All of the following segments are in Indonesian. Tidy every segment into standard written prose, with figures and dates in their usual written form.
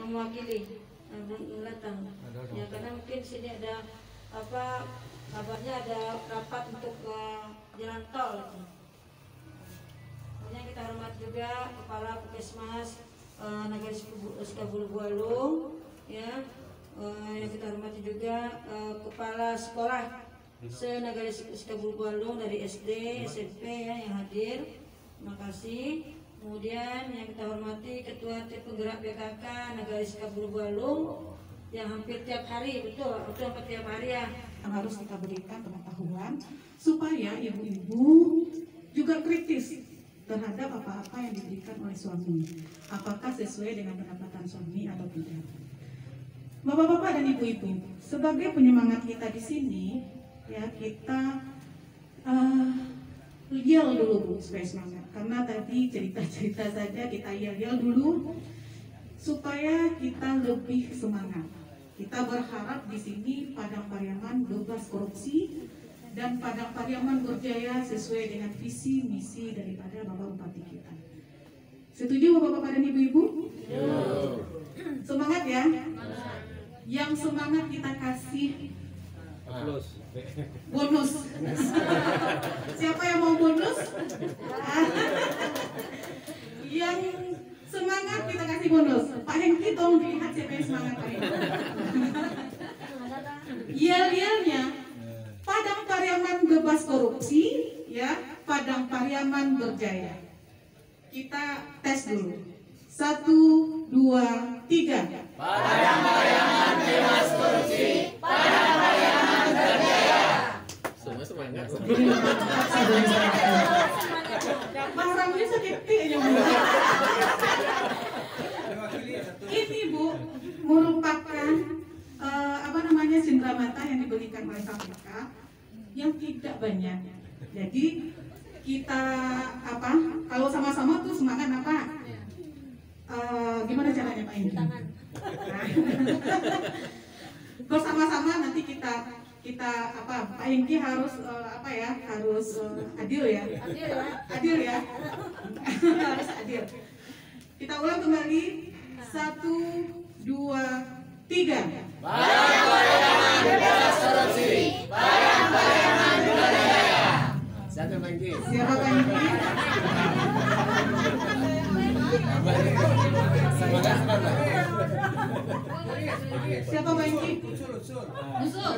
mewakili belum datang. Ya karena mungkin sini ada apa kabarnya ada rapat untuk jalan tol. Kemudian kita hormat juga Kepala Puskesmas Nagari Sukabulu, ya. Yang kita hormati juga Kepala Sekolah se-Nagari Sukabulu dari SD, SMP ya, yang hadir. Terima kasih. Kemudian yang kita hormati Ketua Tim Penggerak PKK Nagari Sukabulu yang hampir tiap hari, betul hampir tiap hari ya. Harus kita berikan pengetahuan supaya ibu-ibu juga kritis terhadap apa-apa yang diberikan oleh suami. Apakah sesuai dengan pendapatan suami atau tidak. Bapak-bapak dan ibu-ibu, sebagai penyemangat kita di sini, ya kita yel dulu Bu, supaya semangat. Karena tadi cerita-cerita saja kita yel dulu supaya kita lebih semangat. Kita berharap di sini Padang Pariaman bebas korupsi dan Padang Pariaman berjaya sesuai dengan visi misi daripada Bapak Bupati kita. Setuju Bapak-bapak dan ibu-ibu? Semangat ya. Yang semangat kita kasih bonus. Siapa yang mau bonus? Yang semangat kita kasih bonus. Pak Hengki tolong dilihat siapa yang semangat Pak Hengki. Yel-yelnya Padang Pariaman bebas korupsi, ya. Padang Pariaman berjaya. Kita tes dulu. 1, 2, 3. Padang Pariaman bebas korupsi, Padang Pariaman berjaya. Semua semangat. Mas Ramli sakit aja. Ini Bu merupakan cendramata yang diberikan oleh KPK yang tidak banyak. Jadi kita kalau sama-sama tuh semangat gimana caranya Pak Engki? Bersama-sama nanti kita Pak Engki harus harus adil ya. Adil ya. Harus adil. Kita ulang kembali. 1, 2, 3. Padang Pariaman bebas korupsi, Padang Pariaman berjaya. Siapa Pak Engki? Siapa Pak Engki? Siapa Pak Engki? Usul.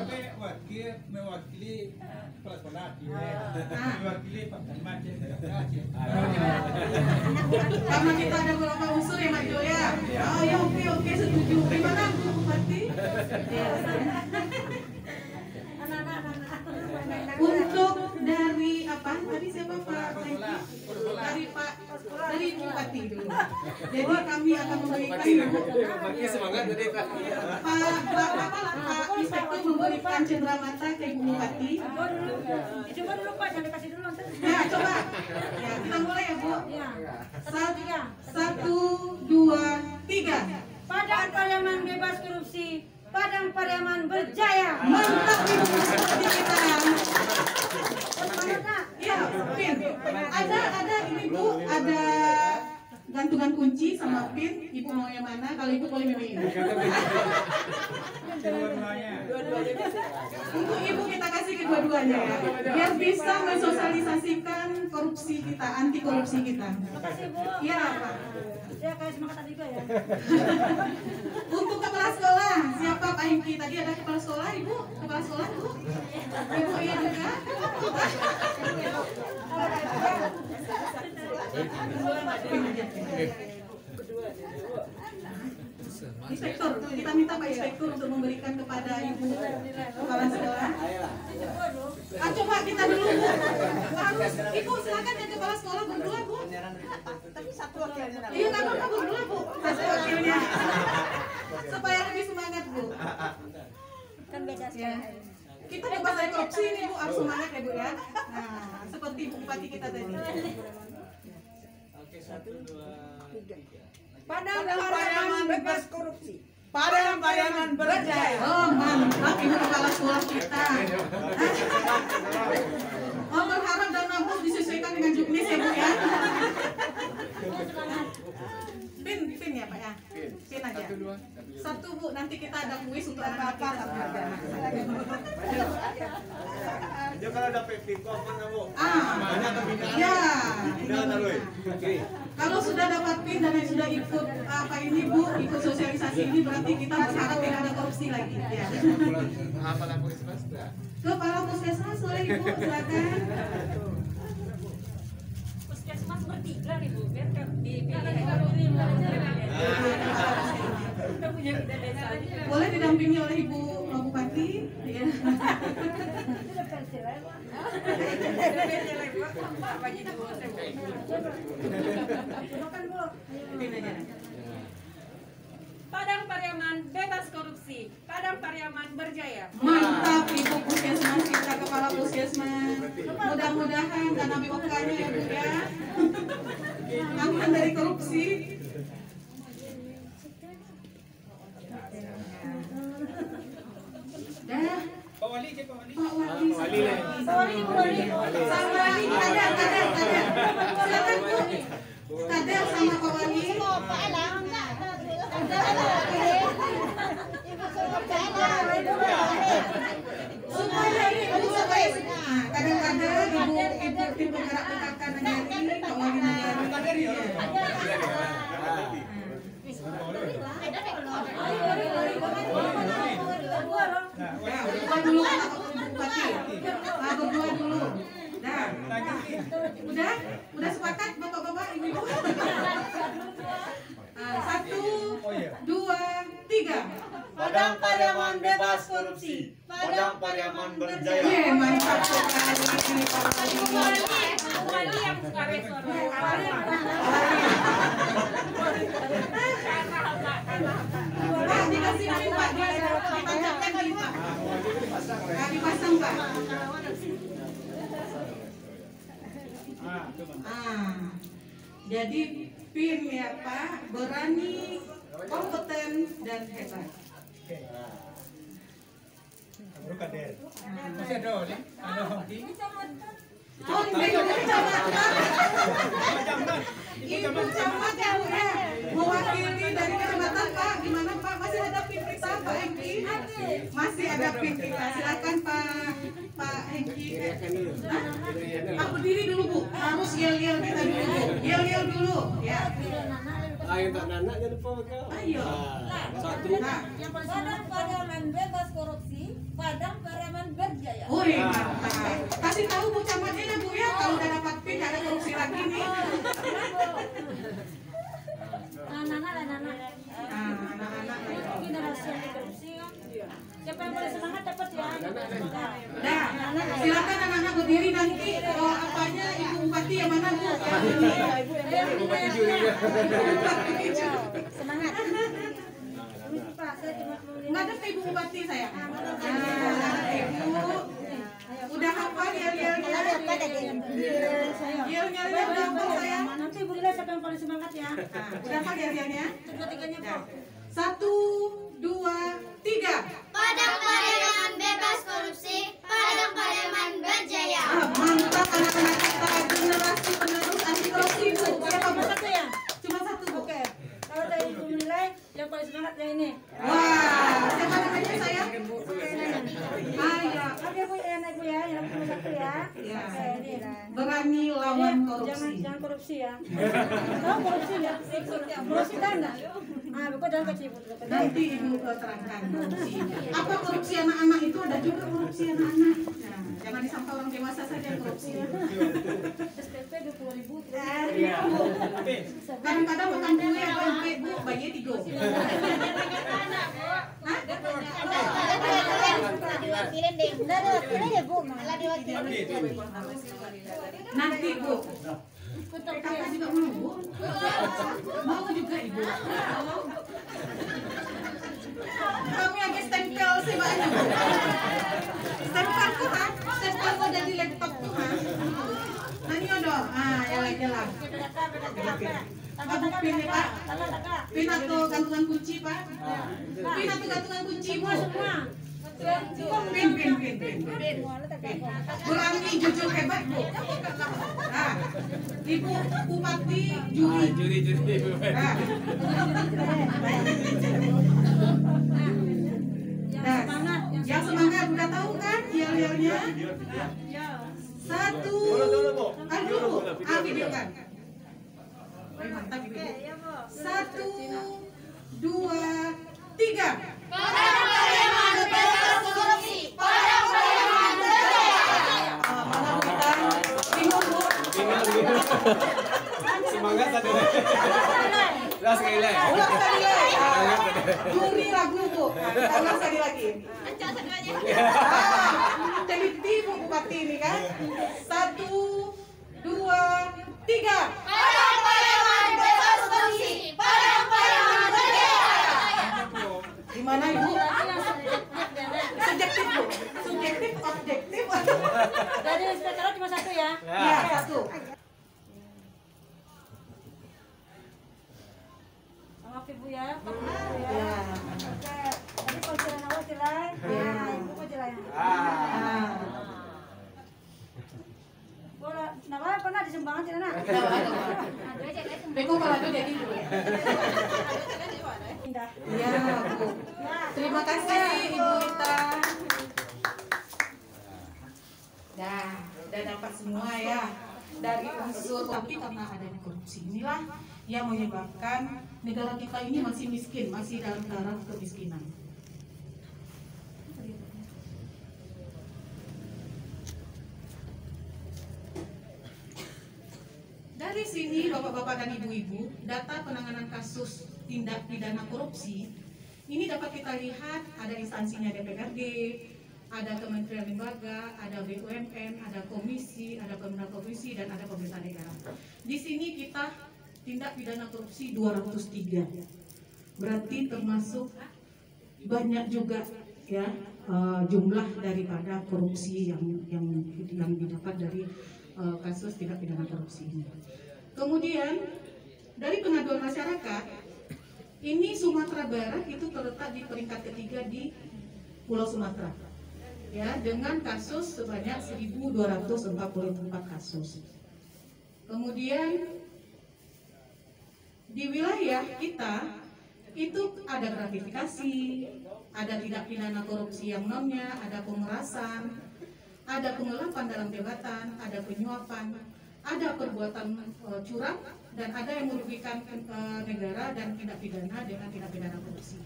Mewakili kepala sekolah, mewakili Pak Camat. Karena kita ada beberapa unsur ya Mak Jo ya. Oh ya oke setuju. Gimana Bu Bupati? Untuk dari tadi siapa Pak Engki? Dari Bupati dulu. Jadi kami akan memberikan Semangat tadi Pak. Pak Inspektur memberikan cendramata ke Ibu Bupati. Coba dulu Pak, jangan dikasih dulu. Ya coba. Ya kita mulai ya Bu. Ya. 1, 2, 3. Padang Pariaman bebas korupsi, Padang Pariaman berjaya. Mantap Ibu Bupati kita. Semangat. Iya, Pin. Ada ini Bu, ada gantungan kunci sama pin. Ibu mau yang mana? Kalau Ibu boleh memilih ini. Untuk Ibu kita kasih kedua-duanya ya, biar bisa mensosialisasikan korupsi kita, anti korupsi kita. Terima kasih Bu. Iya Pak. Saya kayak semangat juga ya. Untuk kepala sekolah, siapa Pak Hengki? Tadi ada kepala sekolah, Ibu? Kepala sekolah, Bu? Ibu iya juga? Inspektur, kita minta Pak Inspektur untuk memberikan kepada Ibu kepala sekolah. Coba kita dulu Bu. Harus Ibu silakan yang kepala sekolah berdua Bu. Tapi satu wakilnya. Iya nggak apa-apa berdua Bu. Satu wakilnya. Supaya lebih semangat Bu. Kan beda Ya. Kita bebas dari korupsi ini Bu, harus semangat ya Bu ya. Nah, seperti Ibu Bupati kita tadi. Oke, 1, 2, 3. Padang Pariaman bebas korupsi, Padang Pariaman berjaya. Oh mantap Ibu kepala sekolah kita. Oh berharap dana bos disesuaikan dengan juknis ya Bu ya. Pin ya Pak ya. Pin aja. saja. Satu Bu, nanti kita ada kuis untuk anak kita. Dia kalau ada pipin kok mana Bu? Banyak kemintaan. Ya. Udah ada loh. Oke. Kalau sudah dapat PIN dan yang sudah ikut apa ini Bu, ikut sosialisasi ini berarti kita berharap tidak ada korupsi lagi. Ya. Kepala Puskesmas enggak? Kepala Puskesmas boleh Ibu, silakan. Puskesmas bertiga nih Bu, biar Boleh didampingi oleh Ibu Bupati. Ya. Padang Pariaman bebas korupsi, Padang Pariaman berjaya. Mantap Ibu Puskesmas kita, Kepala Puskesmas. Mudah-mudahan karena BOK-nya ya Bu ya. Aman dari korupsi. Dah. Pak Wali ke Pak Wali? Pak Wali. Sama Wali, kadang. Silakan Bu. Kadang sama Pak Wali. Supaya Ibu supaya kadang-kadang Ibu tim penggerak PKK Negeri, Pak Wali Negeri. Berdua dulu Pak Bupati. Berdua dulu. Dah. Udah sepakat Bapak-bapak, Ibu-ibu? 1, 2, 3. Padang Pariaman bebas korupsi, Padang Pariaman berjaya. Mantap sekali Pak Wali. Wali yang suka restoran. Pak, dikasih PIN Pak, ditancapkan di Pak. Dipasang Pak. Jadi PIN ya Pak, berani, kompeten, dan hebat. Bro Kader. Masih ada Wali? Ada Hongki? Oh, Ibu Kecamatan. Ibu Camat ya Bu ya. Mewakili dari kecamatan Pak. Gimana Pak? Masih ada PIN kita Pak Hengki? Masih ada PIN kita. Silakan Pak Hengki. Pak berdiri dulu Bu. Harus yel-yel kita dulu Bu. Yel-yel dulu. Ya. Ayo tak Nana jangan lupa kau. Ayo. Satu. Padang Pariaman bebas korupsi, Padang Pariaman berjaya. Wih, mantap. Kasih tahu Bu Camatnya ya Bu ya. Kalau udah dapat PIN nggak ada korupsi lagi nih. Anak-anak. Anak-anak lagi. Generasi yang korupsi. Siapa yang paling semangat dapat ya? Nah, silakan anak-anak berdiri nanti. Apanya Ibu Bupati yang mana Bu? Bupati juri. Semangat. Nggak ada ke Ibu Bupati saya. Ibu udah hafal yel-yelnya? Yel-yelnya udah hafal saya? Nanti Bu Lila siapa yang paling semangat ya? Udah hafal yel-yelnya? Tiga-tiganya kok. 1, 2, 3. Padang Pariaman bebas korupsi, Padang Pariaman berjaya. Mantap anak-anak kita, generasi penerus anti korupsi Bu. Siapa Bu? Satu ya? Cuma satu Bu. Oke. Kalau dari Ibu menilai yang paling semangat yang ini. Wah, siapa namanya saya? Ayo. Oke Bu, enak Bu ya, yang nomor satu ya. Ya. Oke, ini lah. Berani lawan korupsi. Jangan korupsi ya. Tahu korupsi ya? Korupsi dana. Ah, bukan jangan kecil Bu. Nanti Ibu terangkan korupsi. Apa korupsi anak-anak itu, ada juga korupsi anak-anak. Nah, jangan disangka orang dewasa saja yang korupsi. SPP 20.000. Kadang-kadang makan kue apa Bu, bayinya 3. Hah? Diwakilin deh. Udah diwakilin ya Bu, malah diwakilin. Nanti Bu. Kakak juga mau Bu? Mau juga Ibu? Kami lagi stempel sih banyak Bu. Stempel tuh kan? Stempel kok dari laptop tuh kan? Nani odo? Elah. Aku pin ya Pak. Pin atau gantungan kunci Pak? Pin atau gantungan kunci Bu? Pin. Berani jujur hebat Bu. Nah, Ibu Bupati juri. Juri. Nah. Satu, videokan. Mantap ibu. 1, 2, 3. Padang Pariaman bebas korupsi. Padang Pariaman berjaya. Malam kita bingung bu. Semangat tadi. Ulang sekali lagi. Ulang sekali lagi. Juri ragu bu. Ulang sekali lagi. Teliti bu bupati ini kan. 1, 2, 3. Padang Pariaman bebas korupsi. Padang Pariaman berjaya. Gimana ibu? Subjektif bu. Subjektif, objektif. Jadi spesial cuma satu ya? Iya, satu. Maaf ibu ya. Ya. Jadi kalau cerai awal cerai. Ya. Ibu kok cerai? Ah. Boleh. Nah, pernah disumbangan cerai nak? Beko kalau ada jadi bu. Indah. Iya bu. Terima kasih Ibu Ita. Dah, udah dapat semua ya dari unsur, tapi karena adanya korupsi inilah yang menyebabkan negara kita ini masih miskin, masih dalam taraf kemiskinan. Dari sini Bapak-bapak dan Ibu-ibu, data penanganan kasus tindak pidana korupsi ini dapat kita lihat ada instansinya DPRD, ada kementerian lembaga, ada BUMN, ada komisi, ada pemerintah komisi, dan ada pemerintah daerah. Di sini kita tindak pidana korupsi 203, berarti termasuk banyak juga ya jumlah daripada korupsi yang didapat dari kasus tindak pidana korupsi ini. Kemudian dari pengaduan masyarakat, ini Sumatera Barat itu terletak di peringkat ketiga di Pulau Sumatera, ya, dengan kasus sebanyak 1.244 kasus. Kemudian di wilayah kita itu ada gratifikasi, ada tindak pidana korupsi yang nonnya, ada pemerasan, ada pengelapan dalam jabatan, ada penyuapan, ada perbuatan curang, dan ada yang merugikan negara dan tindak pidana dengan tindak pidana korupsi.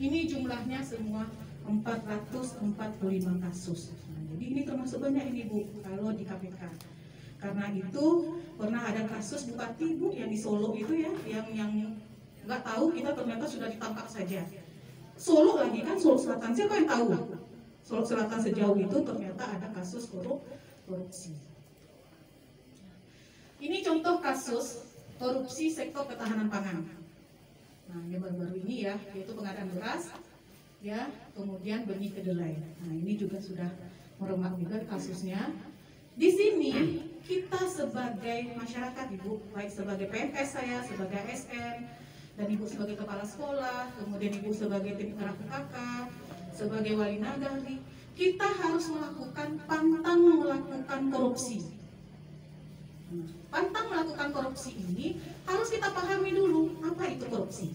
Ini jumlahnya semua 445 kasus. Nah, jadi ini termasuk banyak ini Bu kalau di KPK. Karena itu pernah ada kasus bupati Bu yang di Solo itu ya, yang nggak tahu kita ternyata sudah ditangkap saja. Solo lagi kan, Solo Selatan, siapa yang tahu? Solo Selatan sejauh itu ternyata ada kasus korupsi. Ini contoh kasus korupsi sektor ketahanan pangan. Nah, yang baru-baru ini ya, yaitu pengadaan beras, ya, kemudian benih kedelai. Nah, ini juga sudah meremak juga kasusnya. Di sini kita sebagai masyarakat, Ibu, baik sebagai PNS saya, sebagai ASN, dan Ibu sebagai kepala sekolah, kemudian Ibu sebagai tim gerak PKK, sebagai wali nagari, kita harus pantang melakukan korupsi. Pantang melakukan korupsi ini harus kita pahami dulu, apa itu korupsi?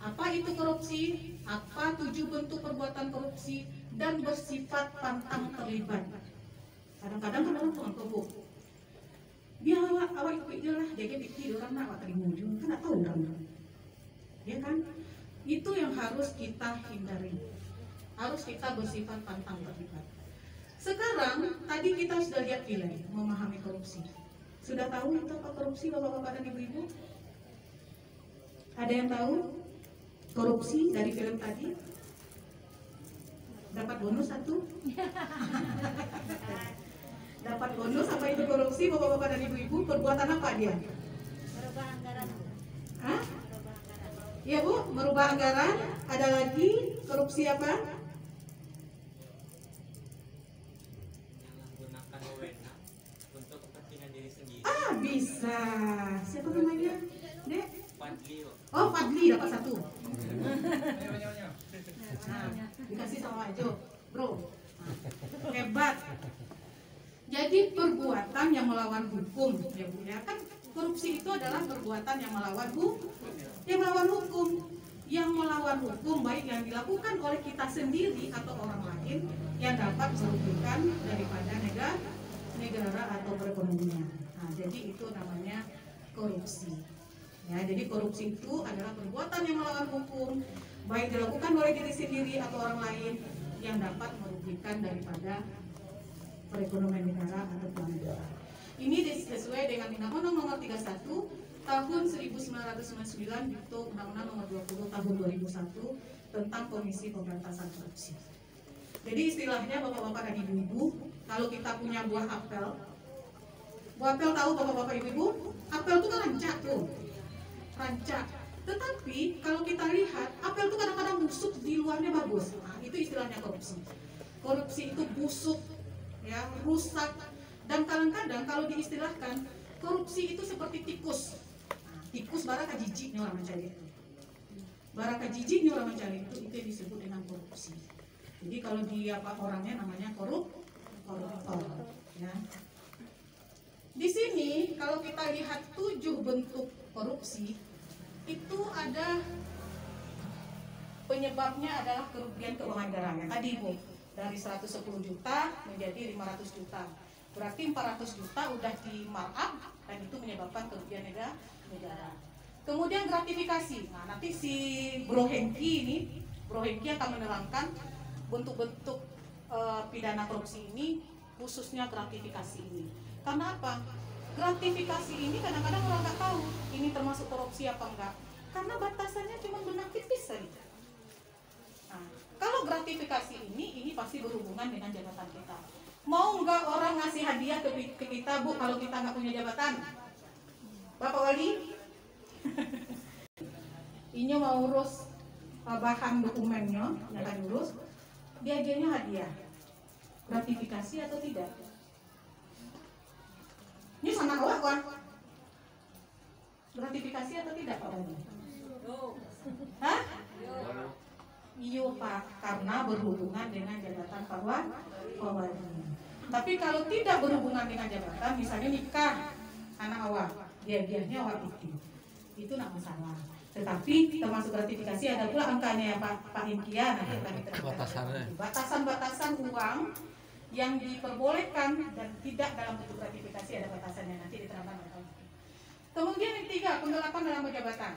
Apa itu korupsi? Apa 7 bentuk perbuatan korupsi dan bersifat pantang terlibat? Kadang-kadang kan orang tuang kebuk. Dia awak ikut dia lah, dia pikir orang nak terima juga, kan tak tahu orang. Ya kan? Itu yang harus kita hindari. Harus kita bersifat pantang terlibat. Sekarang tadi kita sudah lihat nilai memahami korupsi. Sudah tahu itu apa korupsi Bapak-bapak dan Ibu-ibu? Ada yang tahu korupsi dari film tadi? Dapat bonus 1? Dapat bonus apa itu korupsi Bapak-bapak dan Ibu-ibu? Perbuatan apa dia? Merubah anggaran. Hah? Iya Bu, merubah anggaran. Ada lagi korupsi apa? Ah, bisa. Siapa namanya? Dek? Fadli. Oh, Fadli dapat 1. Nah, dikasih sama Ajo, Bro. Nah, hebat. Jadi perbuatan yang melawan hukum, ya Bu ya, kan korupsi itu adalah perbuatan yang melawan hukum. yang melawan hukum, baik yang dilakukan oleh kita sendiri atau orang lain yang dapat merugikan daripada negara atau perekonomian. Nah, jadi itu namanya korupsi. Ya, jadi korupsi itu adalah perbuatan yang melawan hukum, baik dilakukan oleh diri sendiri atau orang lain yang dapat merugikan daripada perekonomian negara atau keuangan negara. Ini sesuai dengan Undang-Undang Nomor 31 Tahun 1999 yaitu Undang-Undang Nomor 20 Tahun 2001 tentang Komisi Pemberantasan Korupsi. Jadi istilahnya bapak-bapak dan ibu-ibu, kalau kita punya buah apel tahu bapak-bapak ibu-ibu, apel itu kan rancak tuh, rancak. Tetapi kalau kita lihat apel itu kadang-kadang busuk, di luarnya bagus. Nah, itu istilahnya korupsi. Korupsi itu busuk, ya, rusak. Dan kadang-kadang kalau diistilahkan korupsi itu seperti tikus. Nah, tikus baraka jijiknya orang mencari itu. Baraka jijiknya orang mencari itu yang disebut dengan korupsi. Jadi kalau dia orangnya namanya koruptor. Ya. Di sini kalau kita lihat 7 bentuk korupsi itu ada penyebabnya adalah kerugian keuangan negara. Tadi Bu, dari 110 juta menjadi 500 juta. Berarti 400 juta udah di markup dan itu menyebabkan kerugian negara. Kemudian gratifikasi. Nah, nanti si Bro Hengki akan menerangkan bentuk-bentuk pidana korupsi ini, khususnya gratifikasi ini. Karena apa? Gratifikasi ini kadang-kadang orang nggak tahu ini termasuk korupsi apa enggak. Karena batasannya cuma benang tipis saja. Nah, kalau gratifikasi ini pasti berhubungan dengan jabatan kita. Mau nggak orang ngasih hadiah ke kita, Bu, kalau kita nggak punya jabatan? Bapak Wali? Ini mau urus bahan dokumennya, yang akan urus, diajarnya hadiah. Gratifikasi atau tidak? Ini sama awak kan? Gratifikasi atau tidak Pak Wali? Hah? Iya Pak, karena berhubungan dengan jabatan Pak Wali. Tapi kalau tidak berhubungan dengan jabatan, misalnya nikah anak awak, hadiahnya awak itu tidak masalah. Tetapi termasuk gratifikasi ada pula angkanya ya Pak Hengkia, nanti akan diterangkan. Batasan-batasan uang yang diperbolehkan dan tidak dalam bentuk gratifikasi ada batasannya, nanti diterangkan oleh Pak Hengki. Kemudian yang ketiga, penggelapan dalam jabatan.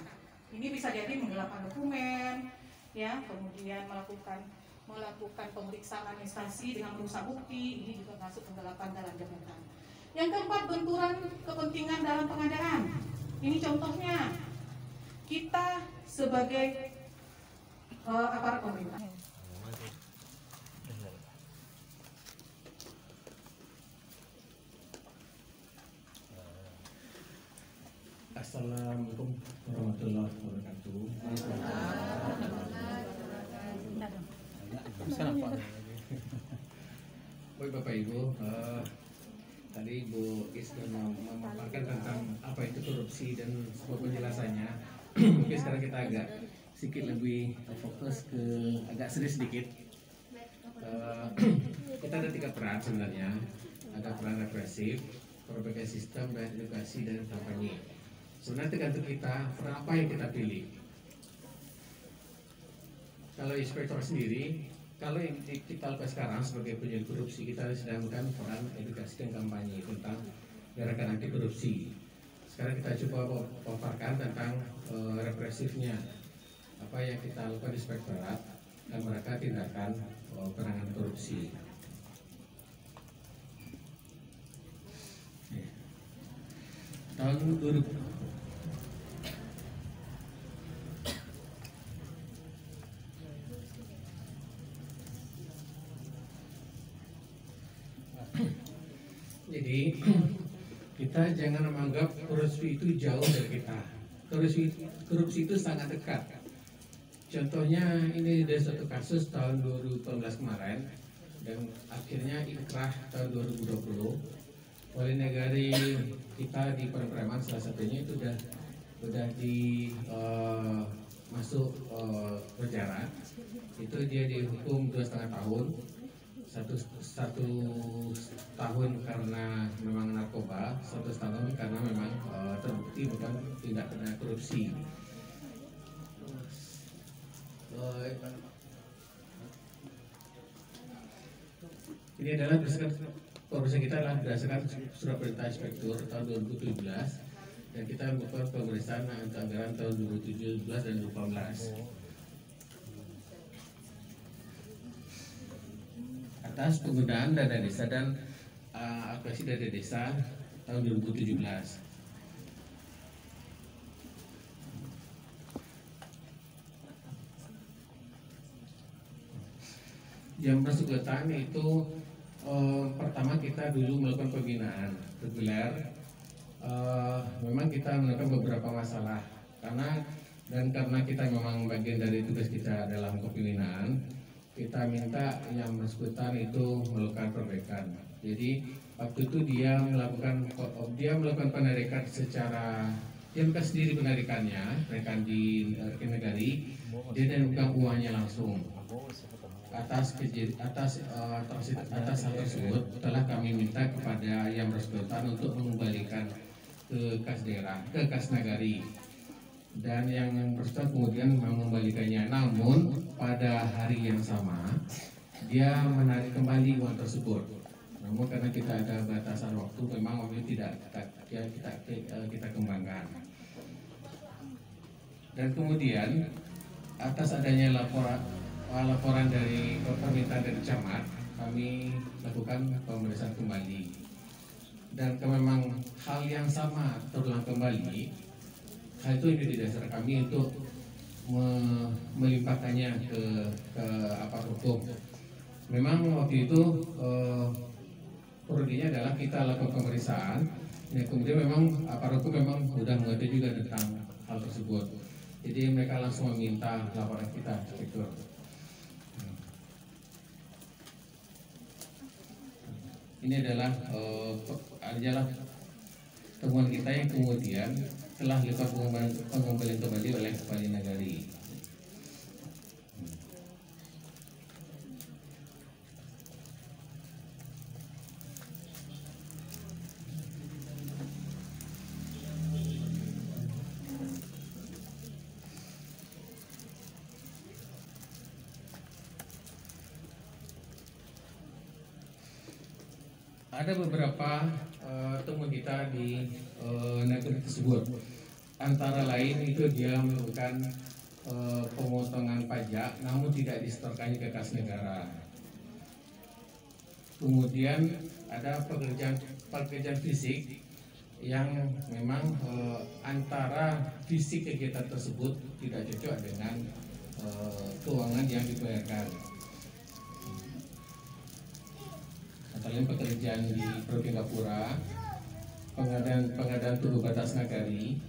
Ini bisa jadi menggelapkan dokumen, ya, kemudian melakukan pemeriksaan administrasi dengan merusak bukti, ini juga masuk penggelapan dalam jabatan. Yang keempat, benturan kepentingan dalam pengadaan. Ini contohnya, kita sebagai aparat pemerintah. Assalamualaikum warahmatullahi wabarakatuh. Baik Bapak Ibu, tadi Ibu Is memaparkan tentang apa itu korupsi dan sebuah penjelasannya. Mungkin sekarang kita agak sedikit lebih fokus ke agak serius sedikit. Kita ada 3 peran sebenarnya. Ada peran represif, perbaikan sistem, dan edukasi dan kampanye. Sebenarnya tergantung kita peran apa yang kita pilih. Kalau inspektor sendiri, kalau yang kita lakukan sekarang sebagai penyelidik korupsi, kita sedang melakukan peran edukasi dan kampanye tentang gerakan anti korupsi. Sekarang kita coba paparkan tentang represifnya, apa yang kita lakukan di inspektorat dan mereka tindakan penanganan korupsi. Tahun 2000 Jadi kita jangan menganggap korupsi itu jauh dari kita. Korupsi itu sangat dekat. Contohnya ini ada suatu kasus tahun 2018 kemarin dan akhirnya ikrah tahun 2020 oleh negari kita di Pademangan, salah satunya itu udah masuk penjara. Itu dia dihukum 2,5 tahun. Satu tahun karena memang narkoba, 1 tahun karena memang terbukti bukan tindak pidana korupsi. ini adalah pemeriksaan kita adalah berdasarkan surat perintah inspektur tahun 2017 dan kita melakukan pemeriksaan untuk anggaran tahun 2017 dan 2018 atas penggunaan dana desa dan alokasi dana desa tahun 2017. Jam persekutuan itu pertama kita dulu melakukan pembinaan reguler. Memang kita melakukan beberapa masalah karena kita memang bagian dari tugas kita dalam kepemimpinan, kita minta yang bersangkutan itu melakukan perbaikan. Jadi waktu itu dia melakukan penarikan secara dia bukan sendiri penarikannya, penarikan di rekening negari, dia dan bukan uangnya langsung. Atas hal tersebut telah kami minta kepada yang bersangkutan untuk mengembalikan ke kas daerah, ke kas nagari, dan yang bersangkutan kemudian mengembalikannya. Namun pada hari yang sama dia menarik kembali uang tersebut. Namun karena kita ada batasan waktu, memang waktu itu tidak kita kembangkan. Dan kemudian atas adanya laporan dari permintaan dari camat, kami lakukan pemeriksaan kembali. Dan memang hal yang sama terulang kembali, hal itu menjadi dasar kami untuk melimpahkannya ke aparat hukum. Memang waktu itu prodinya adalah kita lakukan pemeriksaan, dan kemudian memang aparat hukum memang sudah mengerti juga tentang hal tersebut. Jadi mereka langsung meminta laporan kita, inspektur. Ini adalah temuan kita yang kemudian telah dilakukan pengembalian kembali oleh Kepala Nagari. Ada beberapa temuan kita di negeri tersebut. Antara lain itu dia melakukan pemotongan pajak, namun tidak disetorkannya ke kas negara. Kemudian ada pekerjaan fisik yang memang antara fisik kegiatan tersebut tidak cocok dengan keuangan yang dibayarkan. Antara lain pekerjaan di Provinsi Gapura, pengadaan tubuh batas nagari,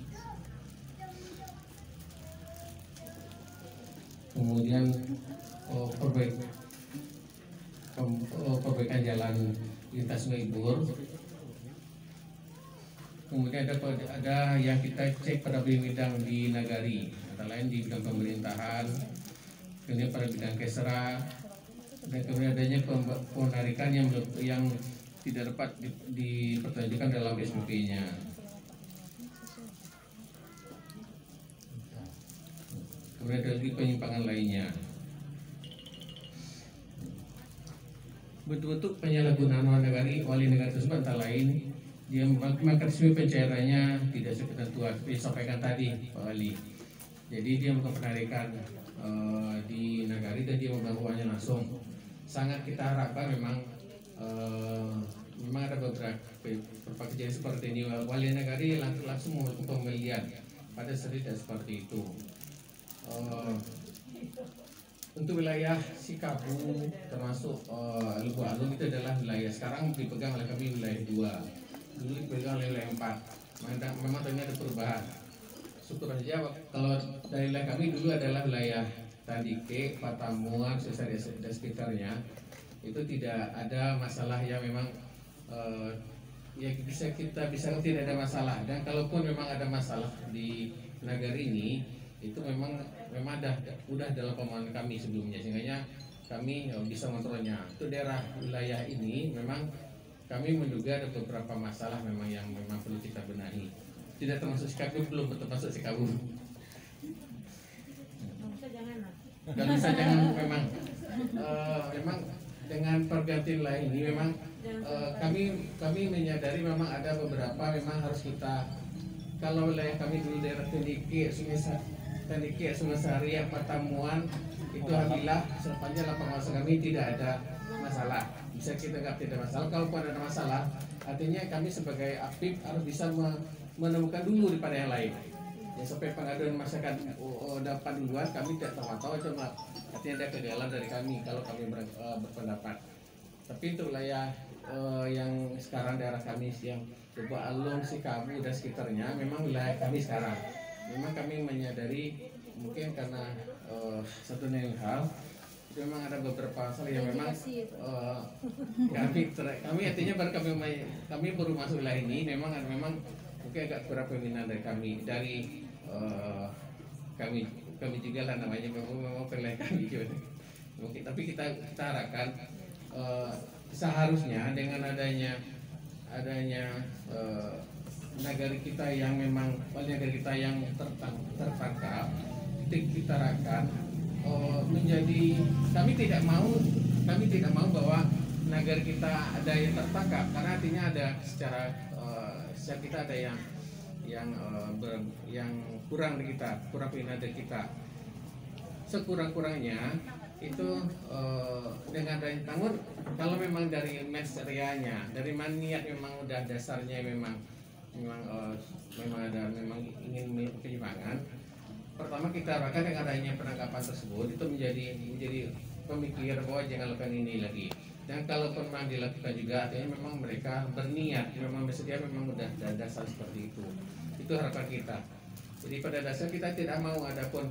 kemudian perbaikan jalan lintas Sungai Bur. Kemudian ada yang kita cek pada bidang di nagari, antara lain di bidang pemerintahan, kemudian pada bidang kesra, dan kemudian adanya penarikan yang tidak dapat dipertunjukkan dalam SPP-nya. Kemudian ada lagi penyimpangan lainnya. Bentuk penyalahgunaan uang negari wali negara tersebut antara lain dia mekanisme pencairannya tidak sesuai ketentuan seperti disampaikan tadi Pak Wali. Jadi dia melakukan penarikan di nagari dan dia membangun uangnya langsung. Sangat kita harapkan memang ada beberapa kejadian seperti ini, wali nagari langsung melakukan pembelian, pada tidak seperti itu. Untuk wilayah Sikabu termasuk Lubu Alun itu adalah wilayah sekarang dipegang oleh kami wilayah 2, dulu dipegang oleh wilayah 4. Memang ternyata ada perubahan. Syukur saja kalau dari wilayah kami dulu adalah wilayah Tandike, Patamuan, dan sekitarnya itu tidak ada masalah yang memang ya kita bisa tidak ada masalah. Dan kalaupun memang ada masalah di nagari ini, itu memang udah dalam pemahaman kami sebelumnya, sehingga kami bisa mengontrolnya. Itu daerah wilayah ini memang kami menduga ada beberapa masalah memang yang memang perlu kita benahi. Tidak termasuk Sikabu, belum termasuk Sikabu. nggak bisa jangan memang memang dengan pergantian lain ini memang kami menyadari memang ada beberapa memang harus kita, kalau wilayah kami dulu daerah Tendiki, Sungai Sari, Patamuan itu alhamdulillah sepanjang lapang masa kami tidak ada masalah, bisa kita nggak tidak masalah. Kalau ada masalah artinya kami sebagai aktif harus bisa menemukan dulu daripada yang lain. Ya, sampai pengaduan masyarakat dapat duluan, kami tidak terpantau, cuma artinya ada kegagalan dari kami kalau kami berpendapat. Tapi untuk wilayah yang sekarang daerah kami yang coba Alung, Sikabu dan sekitarnya, memang wilayah kami sekarang. Memang kami menyadari mungkin karena satu hal, memang ada beberapa hal yang memang kami artinya baru kami baru masuk wilayah ini, memang mungkin agak kurang pembinaan dari kami, kami juga lah namanya memang wilayah kami juga. Mungkin tapi kita harapkan seharusnya dengan adanya negara kita yang memang negara kita yang tertangkap, kita harapkan menjadi, kami tidak mau bahwa negara kita ada yang tertangkap, karena artinya ada secara kita ada yang kurang dari kita, kurang pembinaan dari kita. Sekurang-kurangnya itu dengan adanya, namun kalau memang dari materialnya, dari niat memang udah dasarnya memang ingin melakukan penyimpangan. Pertama kita harapkan dengan adanya penangkapan tersebut itu menjadi pemikir bahwa jangan lakukan ini lagi. Dan kalau memang dilakukan juga, artinya memang mereka berniat, memang bersedia, memang udah dasar seperti itu. Itu harapan kita. Jadi pada dasar kita tidak mau apapun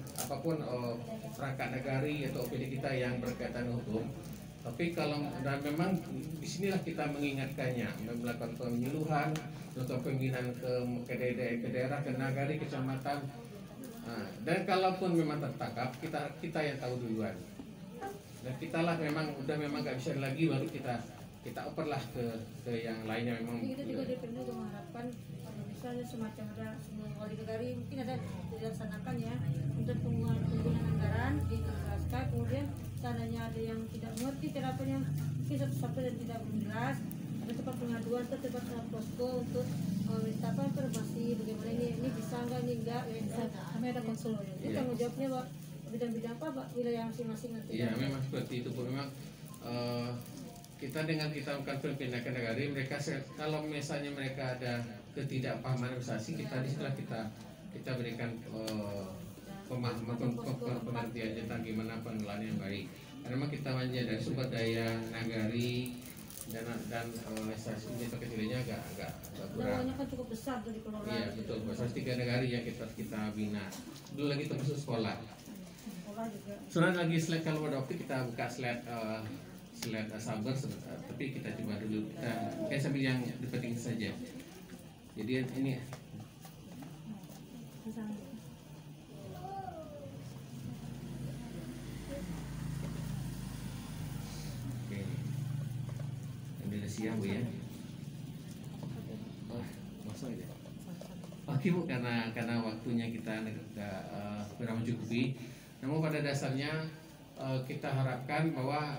perangkat negari atau OPD kita yang berkaitan hukum. Tapi kalau dan memang disinilah kita mengingatkannya, melakukan penyuluhan, melakukan pembinaan ke daerah, ke nagari, kecamatan. Dan kalaupun memang tertangkap, kita yang tahu duluan. Dan kita lah memang nggak bisa lagi, baru kita operlah ke yang lainnya memang. Kita juga DPRD mengharapkan misalnya semacam ada semua wali negari mungkin ada dilaksanakan ya untuk penggunaan anggaran dijelaskan, kemudian seandainya ada yang tidak mengerti caranya mungkin satu dan tidak jelas, ada tempat pengaduan atau tempat posko untuk minta informasi bagaimana ini bisa nggak ini enggak ya, kami ada konsul ya. Jadi tanggung jawabnya Pak bidang-bidang apa Pak, wilayah masing-masing nanti. Iya memang seperti itu Bu. Memang kita dengan kita melakukan pembinaan negari, mereka kalau misalnya mereka ada ketidakpahaman investasi, kita disitulah kita berikan pemahaman pengertian tentang gimana pengelolaan yang baik. Karena memang kita dari sumber daya nagari dan investasi itu kecilnya agak kurang. Namanya kan cukup besar dari pengelolaan. Iya betul, besar 3 nagari yang kita bina. Dulu lagi termasuk sekolah. Sekarang lagi slide, kalau ada waktu kita buka slide sabar, tapi kita coba dulu kita sambil yang penting saja. Jadi ini oke, ambil siang Bu ya. Masuk aja. Oke Bu, karena waktunya kita kurang mencukupi. Namun pada dasarnya kita harapkan bahwa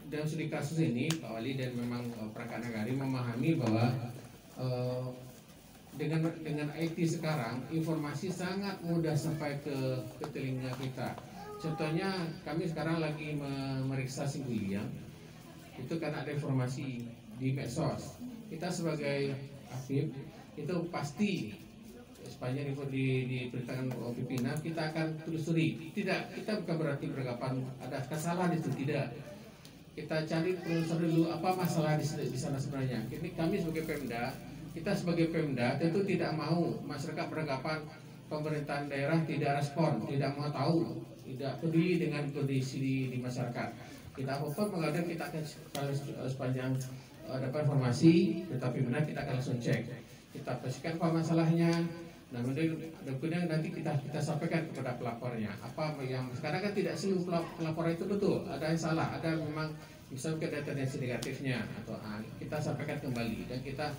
dalam studi kasus ini Pak Wali dan memang perangkat nagari memahami bahwa dengan IT sekarang informasi sangat mudah sampai ke telinga kita. Contohnya kami sekarang lagi memeriksa Singguliang, itu karena ada informasi di medsos. Kita sebagai aktif itu pasti sepanjang info diberitakan pimpinan kita akan telusuri. Tidak, kita bukan berarti beranggapan ada kesalahan itu, tidak. Kita cari telusuri dulu apa masalah di sana sebenarnya. Ini kami sebagai Pemda, kita sebagai Pemda tentu tidak mau masyarakat beranggapan pemerintahan daerah tidak respon, tidak mau tahu, tidak peduli dengan kondisi di masyarakat. Kita apapun mengadang, kita akan sepanjang dapat informasi, tetapi benar kita akan langsung cek. Kita pastikan apa masalahnya. Nah, kemudian nanti kita sampaikan kepada pelapornya. Apa yang sekarang kan tidak seluruh pelapor itu betul, ada yang salah, ada memang misalnya tendensi negatifnya atau kita sampaikan kembali dan kita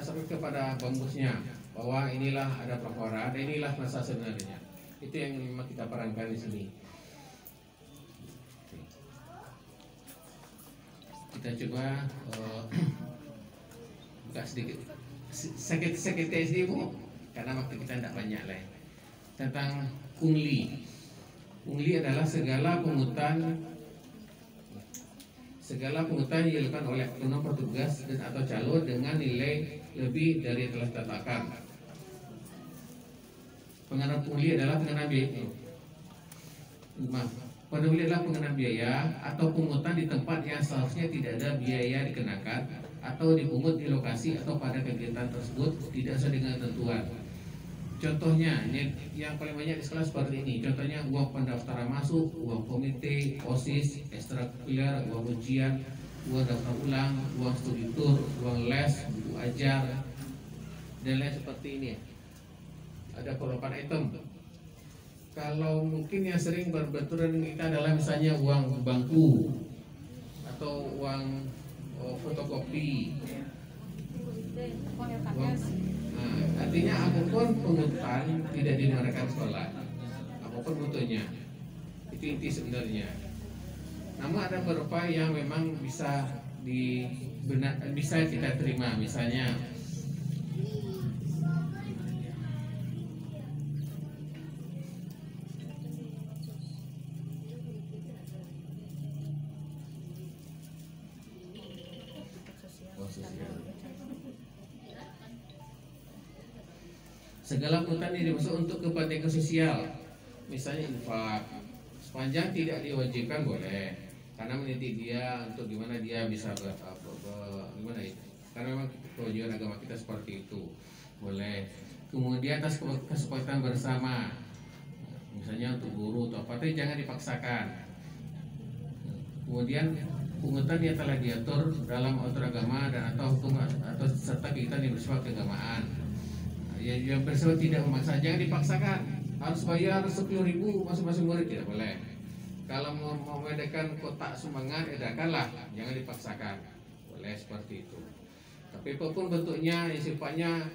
sampaikan kepada pembusnya bahwa inilah ada pelaporan, inilah masalah sebenarnya. Itu yang memang kita perankan di sini. kita coba buka sedikit sakit SD Bu, karena waktu kita tidak banyak lah, tentang pungli. Pungli adalah segala pungutan yang dilakukan oleh oknum petugas dan atau calon dengan nilai lebih dari yang telah ditetapkan. Pengenaan pungli adalah pengenaan biaya. Pungli adalah pengenaan biaya atau pungutan di tempat yang seharusnya tidak ada biaya dikenakan atau dipungut di lokasi atau pada kegiatan tersebut tidak sesuai dengan ketentuan. Contohnya, yang paling banyak di sekolah seperti ini. Contohnya uang pendaftaran masuk, uang komite, OSIS, ekstrakurikuler, uang ujian, uang daftar ulang, uang studi tour, uang les, buku ajar, dan lain seperti ini. Ada beberapa item. Kalau mungkin yang sering berbenturan dengan kita adalah misalnya uang bangku atau uang fotokopi. Artinya apapun pungutan tidak didengarkan sekolah, apapun bentuknya, itu inti sebenarnya. Namun ada beberapa yang memang bisa kita terima, misalnya segala pungutan ini dimaksud untuk kepentingan sosial, misalnya infak, sepanjang tidak diwajibkan boleh, karena mendidik dia untuk gimana dia bisa gimana itu, karena memang kewajiban agama kita seperti itu, boleh. Kemudian atas kesepakatan bersama, misalnya untuk guru atau apa, tapi jangan dipaksakan. Kemudian pungutan yang telah diatur dalam aturan agama dan atau hukum atau serta kegiatan yang bersifat keagamaan. Yang bersifat tidak memaksa, jangan dipaksakan. Harus bayar 10.000 masing-masing murid, tidak boleh. Kalau mau mengadakan kotak sumbangan, adakanlah, jangan dipaksakan. Boleh seperti itu. Tapi apapun bentuknya yang sifatnya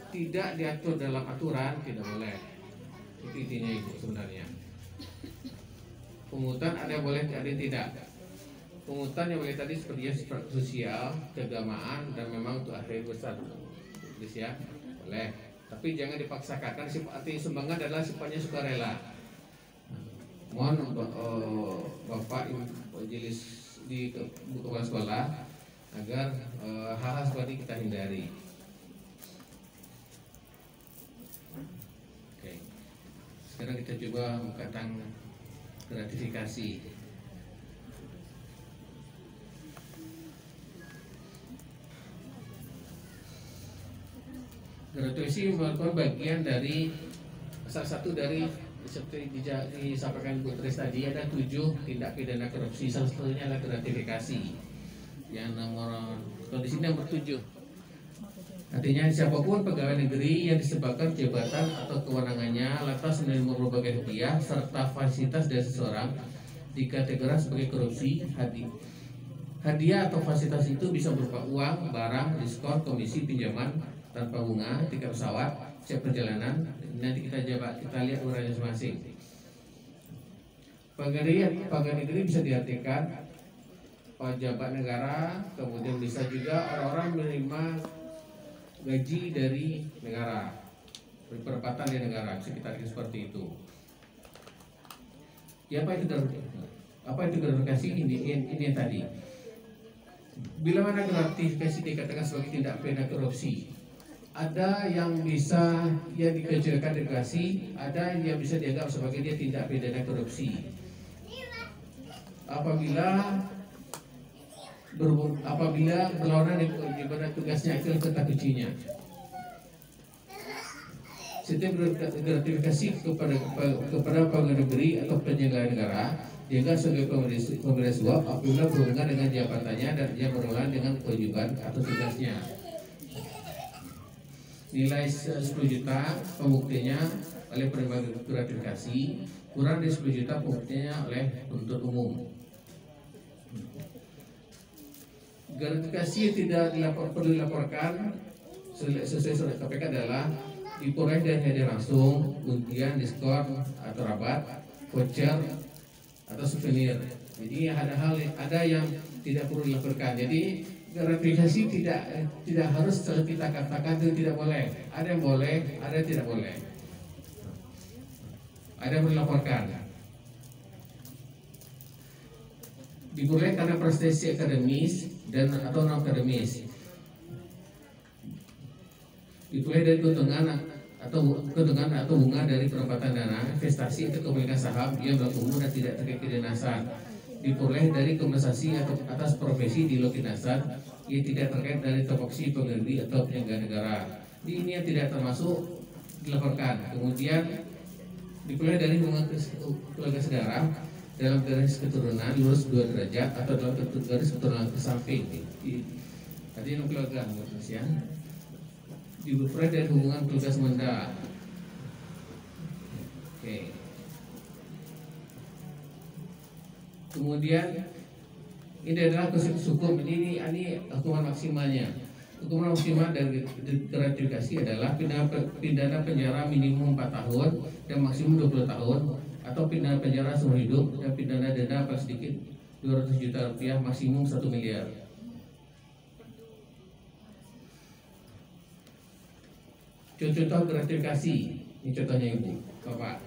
tidak diatur dalam aturan, tidak boleh. Itu intinya Ibu sebenarnya. Pungutan ada yang boleh, ada yang tidak. Pungutan yang boleh tadi seperti sosial, keagamaan, dan memang untuk akhir besar. Ya, boleh. Tapi jangan dipaksakan, karena arti sumbangan adalah sifatnya sukarela. Mohon Bapak Ibu majelis di kepala sekolah agar hal-hal seperti kita hindari. Oke. Sekarang kita coba tentang gratifikasi. Gratifikasi merupakan bagian dari salah satu dari seperti disampaikan Bu Tris tadi, ada 7 tindak pidana korupsi, salah satunya adalah gratifikasi. Yang nomor kondisi nomor 7. Artinya siapapun pegawai negeri yang disebabkan jabatan atau kewenangannya lantas menerima berbagai hadiah serta fasilitas dari seseorang dikategorikan sebagai korupsi. Hadiah atau fasilitas itu bisa berupa uang, barang, diskon, komisi, pinjaman tanpa bunga, tiket pesawat, siap perjalanan. Nanti kita lihat uraian masing-masing. Pegawai negeri bisa diartikan pejabat negara, kemudian bisa juga orang-orang menerima gaji dari negara, perempatan di negara, bisa kita lihat seperti itu. Ya, apa itu gratifikasi? Ini yang tadi. Bila mana gratifikasi dikatakan sebagai tindak pidana korupsi, ada yang bisa dikecualikan gratifikasi, ada yang bisa dianggap sebagai dia tindak pidana korupsi. Apabila berlawanan dengan tugasnya itu kata kuncinya. Setiap gratifikasi kepada pegawai negeri atau penyelenggara negara dianggap sebagai pemberi suap apabila berhubungan dengan jabatannya dan dia berhubungan dengan kewajiban atau tugasnya. Nilai 10 juta pembuktiannya oleh penerima gratifikasi, kurang dari 10 juta pembuktiannya oleh penuntut umum. Gratifikasi tidak perlu dilaporkan sesuai surat KPK adalah diperoleh dari hadiah langsung, undian, diskon atau rabat, voucher atau souvenir. Jadi ada yang tidak perlu dilaporkan. Jadi gratifikasi tidak harus kita katakan itu tidak boleh. Ada yang boleh, ada yang tidak boleh. Ada yang dilaporkan. Diboleh karena prestasi akademis dan atau non akademis. Diboleh dari keuntungan atau bunga dari penempatan dana, investasi atau kepemilikan saham yang berlaku umum dan tidak terkait kedinasan. Diperoleh dari kompensasi atau atas profesi di luar kedinasan yang tidak terkait dari topoksi pengembang atau penyelenggara negara. Ini yang tidak termasuk dilaporkan. Kemudian diperoleh dari hubungan keluarga saudara dalam garis keturunan lurus 2 derajat atau dalam garis keturunan ke samping. Tadi yang keluarga ya. Diperoleh dari hubungan keluarga semenda. Oke. Kemudian ini adalah konstitusi hukum. Ini hukuman maksimalnya. Hukuman maksimal dari gratifikasi adalah pidana penjara minimum 4 tahun dan maksimum 20 tahun, atau pidana penjara seumur hidup dan pidana denda paling sedikit 200 juta rupiah maksimum 1 miliar. Contoh gratifikasi, ini contohnya Ibu, Bapak.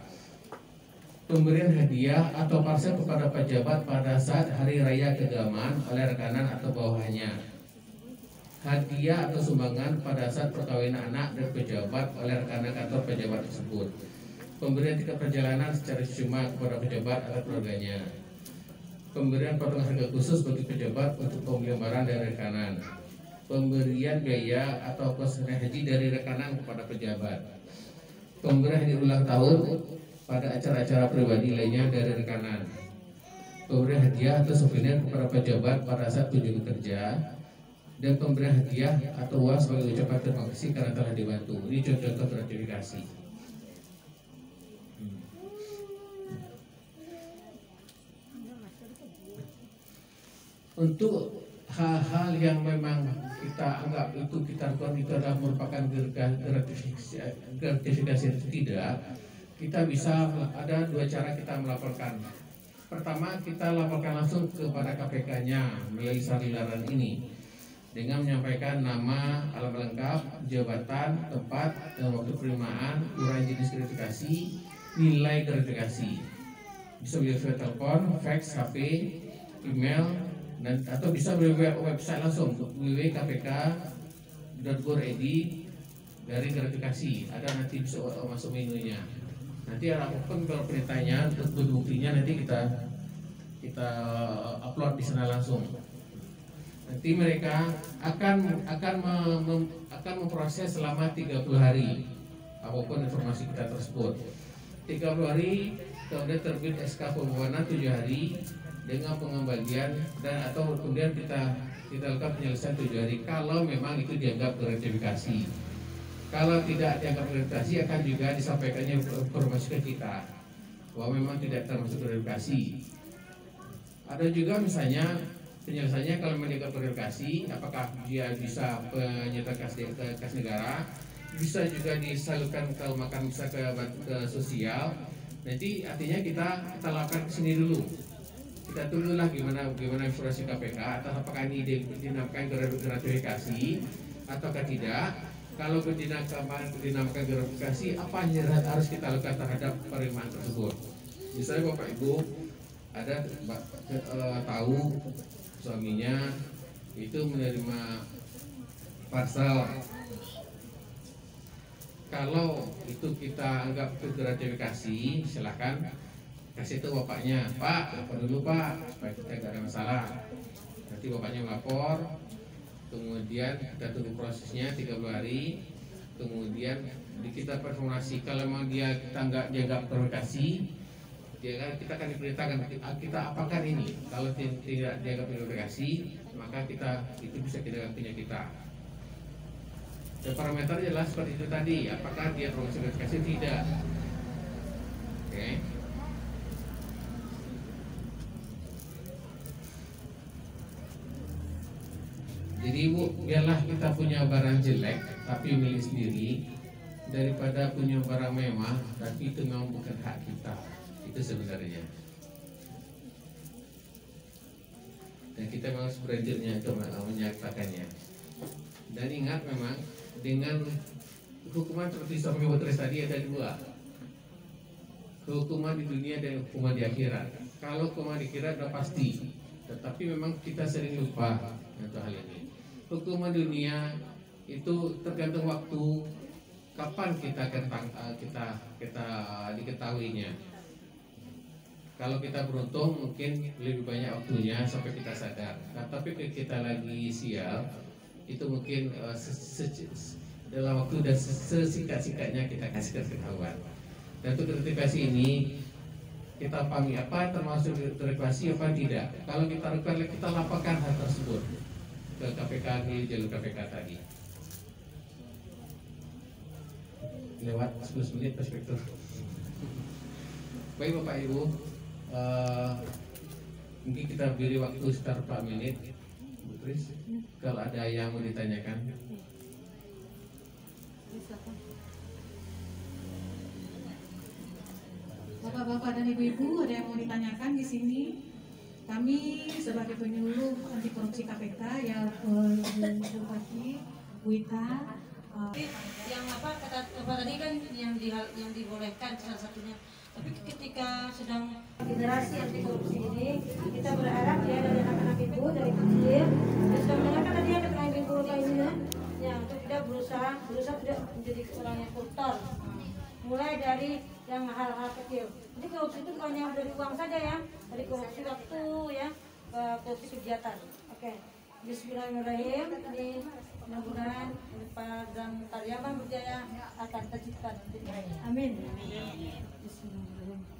Pemberian hadiah atau parsel kepada pejabat pada saat hari raya keagamaan oleh rekanan atau bawahannya. Hadiah atau sumbangan pada saat perkawinan anak dan pejabat oleh rekanan kantor pejabat tersebut. Pemberian tiket perjalanan secara cuma kepada pejabat atau keluarganya. Pemberian potongan harga khusus bagi pejabat untuk pembelian barang dari rekanan. Pemberian biaya atau kos haji dari rekanan kepada pejabat. Pemberian hadiah ulang tahun pada acara-acara pribadi lainnya dari rekanan. Pemberian hadiah atau souvenir kepada pejabat pada saat kunjungan kerja, dan pemberian hadiah atau uang sebagai ucapan terima kasih karena telah dibantu. Ini contoh gratifikasi. Untuk hal-hal yang memang kita anggap itu kita lakukan itu adalah merupakan gratifikasi atau tidak, kita bisa ada 2 cara kita melaporkan. Pertama, kita laporkan langsung kepada KPK-nya melalui salinan ini dengan menyampaikan nama, alamat lengkap, jabatan, tempat, dan waktu penerimaan, uraian jenis gratifikasi, nilai gratifikasi. Bisa via telepon, fax, HP, email, dan atau bisa melalui website langsung www.kpk.go.id dari gratifikasi. Ada nanti bisa masuk menunya. Nanti ada open kalau perintahnya untuk buktinya nanti kita upload di sana langsung. Nanti mereka akan memproses selama 30 hari apapun informasi kita tersebut. 30 hari kemudian terbit SK pembubaran 7 hari dengan pengembalian dan atau kemudian kita lakukan penyelesaian 7 hari kalau memang itu dianggap gratifikasi. Kalau tidak dianggap gratifikasi akan juga disampaikannya informasi ke kita bahwa memang tidak termasuk gratifikasi. Ada juga misalnya penyelesaiannya kalau mendianggap gratifikasi, apakah dia bisa penyertaan kas negara, bisa juga disalurkan kalau makan bisa ke sosial. Nanti artinya kita lakukan ke sini dulu. Kita tunggulah gimana informasi KPK atas apakah ini dinamakan gratifikasi ataukah tidak. Kalau dinamakan gratifikasi, apa yang harus kita lakukan terhadap penerimaan tersebut? Misalnya Bapak Ibu ada tahu suaminya itu menerima parsel. Kalau itu kita anggap itu gratifikasi, silakan kasih itu bapaknya, Pak, lapor dulu Pak, supaya kita tidak ada masalah. Nanti bapaknya melapor, kemudian kita tunggu prosesnya 30 hari, kemudian kita informasi kalau memang kita nggak gratifikasi, kita akan diperintahkan kita apakan ini. Kalau tidak dianggap gratifikasi, maka itu bisa tidak punya kita. Dan parameter jelas seperti itu tadi, apakah dia promosi gratifikasi tidak. Oke. Jadi Ibu, biarlah kita punya barang jelek tapi milik sendiri daripada punya barang mewah tapi itu memang bukan hak kita. Itu sebenarnya. dan kita memang sebenarnya itu menyatakannya. Dan ingat memang dengan hukuman seperti Suami Batres tadi ada dua, hukuman di dunia dan hukuman di akhirat. Kalau hukuman di akhirat sudah pasti, tetapi memang kita sering lupa untuk hal ini. Hukuman dunia itu tergantung waktu kapan kita diketahuinya. Kalau kita beruntung mungkin lebih banyak waktunya sampai kita sadar. Tapi kalau kita lagi sial, itu mungkin dalam waktu dan sesingkat-singkatnya kita kasih ketahuan. Dan untuk gratifikasi ini kita pahami apa termasuk gratifikasi apa tidak. Kalau kita laporkan hal tersebut ke KPK di jalur KPK tadi. Lewat 10 menit perspektif. Baik Bapak Ibu, mungkin kita beri waktu sekitar 4 menit. Bu Tris, kalau ada yang mau ditanyakan. Bapak-bapak dan ibu-ibu, ada yang mau ditanyakan di sini? Kami sebagai penyuluh anti korupsi KPK ya, Bu Bupati, Bu Ita. Yang kata tadi kan yang dibolehkan salah satunya. Tapi ketika sedang generasi anti korupsi ini, kita berharap ya dari anak-anak ibu dari kecil yang sudah mendengarkan tadi yang keterangan ibu ini, ya untuk tidak berusaha tidak menjadi orang yang koruptor. Mulai dari yang hal-hal kecil. Jadi korupsi itu bukan yang dari uang saja ya, dari korupsi waktu ya, korupsi kegiatan. Oke. Bismillahirrahmanirrahim. Ini mudah-mudahan Pak dan Karyawan berjaya akan tercipta. Amin. Bismillahirrahmanirrahim.